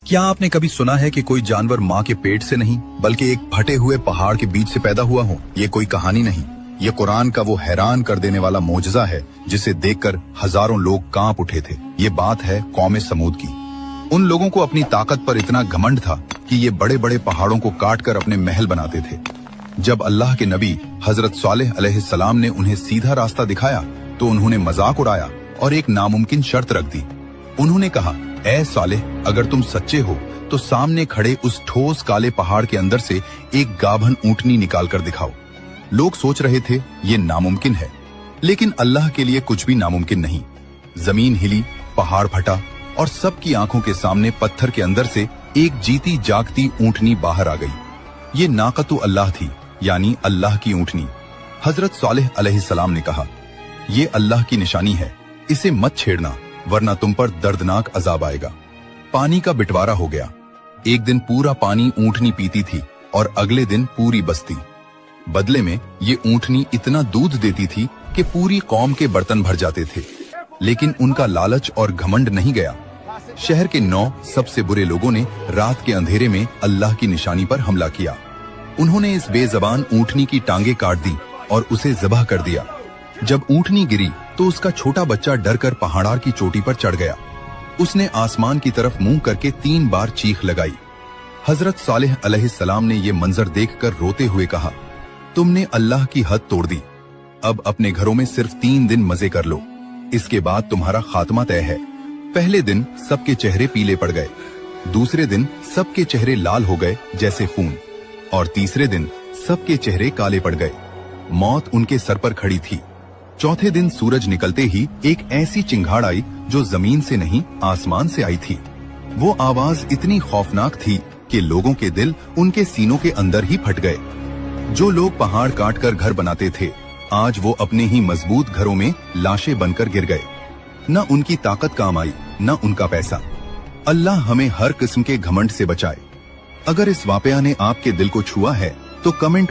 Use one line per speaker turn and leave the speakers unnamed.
क्या आपने कभी सुना है कि कोई जानवर माँ के पेट से नहीं बल्कि एक फटे हुए पहाड़ के बीच से पैदा हुआ हो? ये कोई कहानी नहीं, ये कुरान का वो हैरान कर देने वाला मोजज़ा है जिसे देखकर हजारों लोग कांप उठे थे। ये बात है कौम समूद की। उन लोगों को अपनी ताकत पर इतना घमंड था कि ये बड़े बड़े पहाड़ों को काट कर अपने महल बनाते थे। जब अल्लाह के नबी हजरत सालेह अलैहिस्सलाम ने उन्हें सीधा रास्ता दिखाया तो उन्होंने मजाक उड़ाया और एक नामुमकिन शर्त रख दी। उन्होंने कहा, ऐ सालेह, अगर तुम सच्चे हो तो सामने खड़े उस ठोस काले पहाड़ के अंदर से एक गाभन ऊंटनी निकाल कर दिखाओ। लोग सोच रहे थे ये नामुमकिन है, लेकिन अल्लाह के लिए कुछ भी नामुमकिन नहीं। जमीन हिली, पहाड़ फटा और सबकी आंखों के सामने पत्थर के अंदर से एक जीती जागती ऊंटनी बाहर आ गई। ये नाकतु अल्लाह थी, यानी अल्लाह की ऊंटनी। हजरत सालेह अलैहिस्सलाम ने कहा, ये अल्लाह की निशानी है, इसे मत छेड़ना वरना तुम पर दर्दनाक अजाब आएगा। पानी का बंटवारा हो गया। एक दिन पूरा पानी ऊंटनी पीती थी और अगले दिन पूरी बस्ती। बदले में ये ऊंटनी इतना दूध देती थी कि पूरी कौम के बर्तन भर जाते थे। लेकिन उनका लालच और घमंड नहीं गया। शहर के 9 सबसे बुरे लोगों ने रात के अंधेरे में अल्लाह की निशानी पर हमला किया। उन्होंने इस बेजबान ऊंटनी की टांगे काट दी और उसे ज़बह कर दिया। जब ऊंटनी गिरी तो उसका छोटा बच्चा डरकर पहाड़ की चोटी पर चढ़ गया। उसने आसमान की तरफ मुंह करके 3 बार चीख लगाई। हजरत सालेह अलैहिस्सलाम ने ये मंजर देखकर रोते हुए कहा, तुमने अल्लाह की हद तोड़ दी। अब अपने घरों में सिर्फ 3 दिन मजे कर लो, इसके बाद तुम्हारा खात्मा तय है। पहले दिन सबके चेहरे पीले पड़ गए, दूसरे दिन सबके चेहरे लाल हो गए जैसे खून, और तीसरे दिन सबके चेहरे काले पड़ गए। मौत उनके सर पर खड़ी थी। चौथे दिन सूरज निकलते ही एक ऐसी चिंगाड़ आई जो जमीन से नहीं आसमान से आई थी। वो आवाज इतनी खौफनाक थी कि लोगों के दिल उनके सीनों के अंदर ही फट गए। जो लोग पहाड़ काट कर घर बनाते थे, आज वो अपने ही मजबूत घरों में लाशें बनकर गिर गए। न उनकी ताकत काम आई, न उनका पैसा। अल्लाह हमें हर किस्म के घमंड से बचाए। अगर इस वाकया ने आपके दिल को छुआ है तो कमेंट